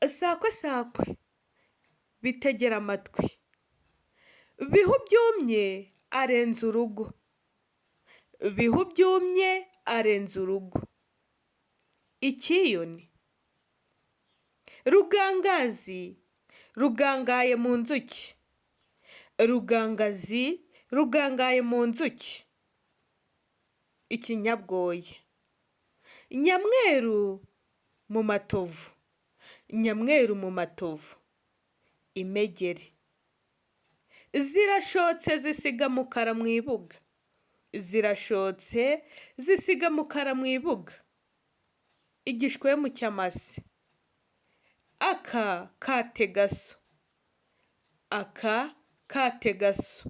sakwe sakwe bitegera amatwi, bihu byumye arenze urugo, bihu byumye arenze urugo. Icyiyoni. Rugangazi rugangaye mu nzuki, rugangazi rugangaye mu nzuki. Ikinyabwoya. Nyamweru mu matovu, nyamweru mu matovu. Imegeri. Zirashotse zisiga mukara mu ibuga, zirashotse zisiga mukara mu ibuga. Igishwemu cy'amase. Aka kategaso, aka kategaso.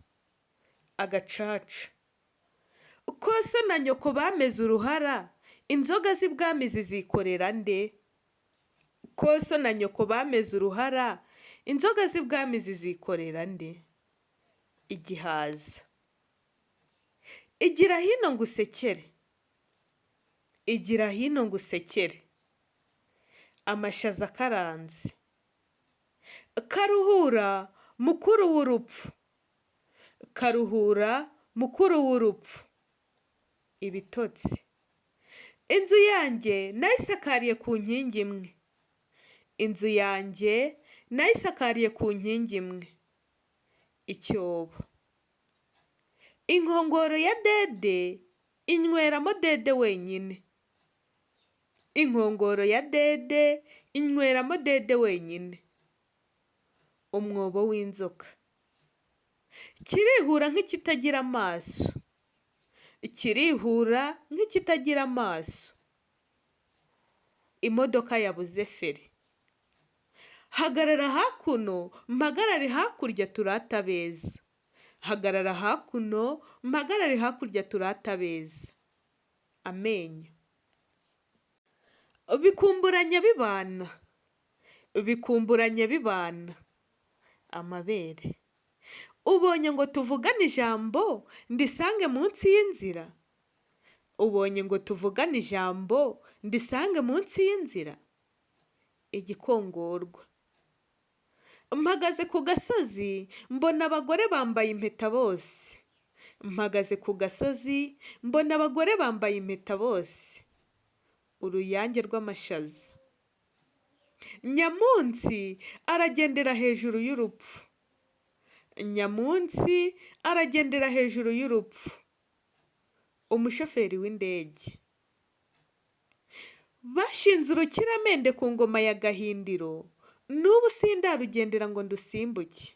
Agacaca. Ko so na nyoko bameze uruhara, inzoga z'ibwami zizikorera nde? Ko so na nyoko bameze uruhara, inzoga z'ibwami zizikorera nde? Igihaza. Igira hino ngo usekere, igira hino ngo usekere. Amashaza akaranze. Karuhura mukuru w'urupfu, karuhura mukuru w'urupfu. Ibitotsi. Inzu yanjye nayisakariye ku nkingi imwe, inzu yanjye nayisakariye ku nkingi imwe. Icyobo. Inkongoro ya dede inyweramo dede wenyine, inkongoro ya dede inyweramo dede wenyine. Umwobo w'inzoka. Kirihura nk'ikitagira amaso, kirihura nk'ikitagira amaso. Imodoka yabuze feri. Hagarara hakuno mpagarare hakurya turate abeza, hagarara hakuno mpagarare hakurya turate abeza. Amenyo. Bikumburanya bibana, bikumburanya bibana. Amabere. Ubonye ngo tuvugane ijambo ndisange munsi y'inzira, ubonye ngo tuvugane ijambo ndisange munsi y'inzira. Igikongorwa. Mpagaze ku gasozi mbona abagore bambaye impeta bose, mpagaze ku gasozi mbona abagore bambaye impeta bose. Uruyange rw'amashaza. Nyamunsi aragendera hejuru y'urupfu, nyamunsi aragendera hejuru y'urupfu. Umushoferi w'indege. Bashinze urukiramende ku ngoma ya Gahindiro, n'ubu sindarugendera ngo ndusimbuke.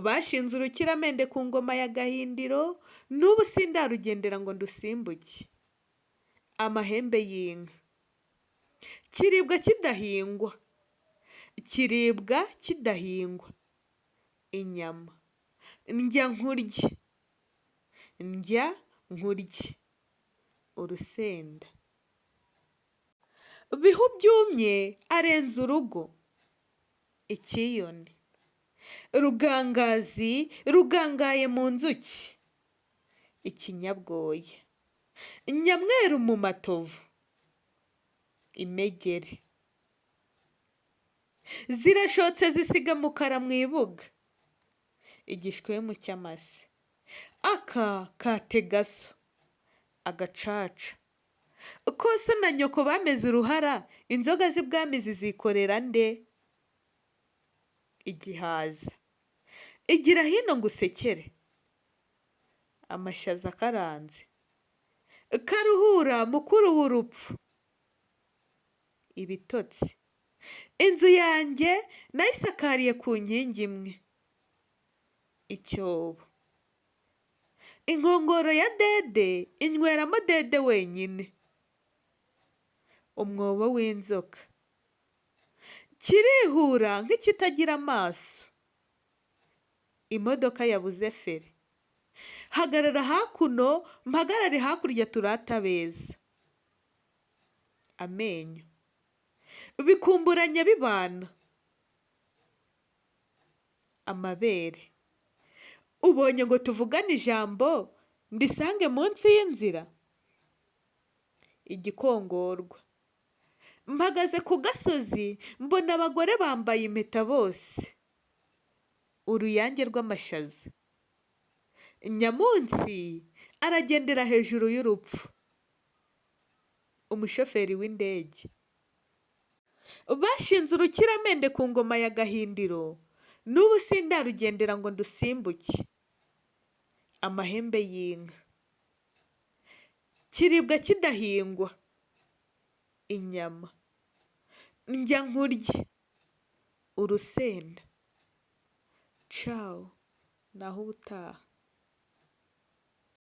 Bashinze urukiramende ku ngoma ya Gahindiro, n'ubu sindarugendera ngo ndusimbuke. Amahembe y'inka. Kiribwa kidahingwa, kiribwa kidahingwa. Inyama. Ndya nkurye, ndya nkurye. Urusenda. Bihu byumye arenze urugo. Icyiyoni. Rugangazi rugangaye mu nzuki. Ikinyabwoya. Nyamweru mu matovu. Imegeri. Zirashotse zisiga mukara mu ibuga. Igishwemu cy'amase. Aka kategaso. Agacaca. Ko so na nyoko bameze uruhara, inzoga z'ibwami zizikorera nde? Igihaza. Igira hino ngo usekere. Amashaza akaranze. Karuhura mukuru w'urupfu. Ibitotsi. Inzu yanjye nayisakariye ku nkingi imwe. Icyobo. Inkongoro ya dede inyweramo dede wenyine. Umwobo w'inzoka. Kirihura nk'ikitagira amaso. Imodoka yabuze feri. Hagarara hakuno mpagarare hakurya turate abeza. Amenyo. Bikumburanya bibana. Amabere. Ubonye ngo tuvugane ijambo ndisange munsi y'inzira. Igikongorwa. mpagaze ku gasozi mbona abagore bambaye impeta bose, uruyange rw'amashaza. Nyamunsi aragendera hejuru y'urupfu. Umushoferi w'indege. Bashinze urukiramende ku ngoma ya Gahindiro, n'ubu sindarugendera ngo ndusimbuke. Amahembe y'inka. Kiribwa kidahingwa. Inyama. Ndya nkurye. Urusenda. Ciao. Naho ubutaha.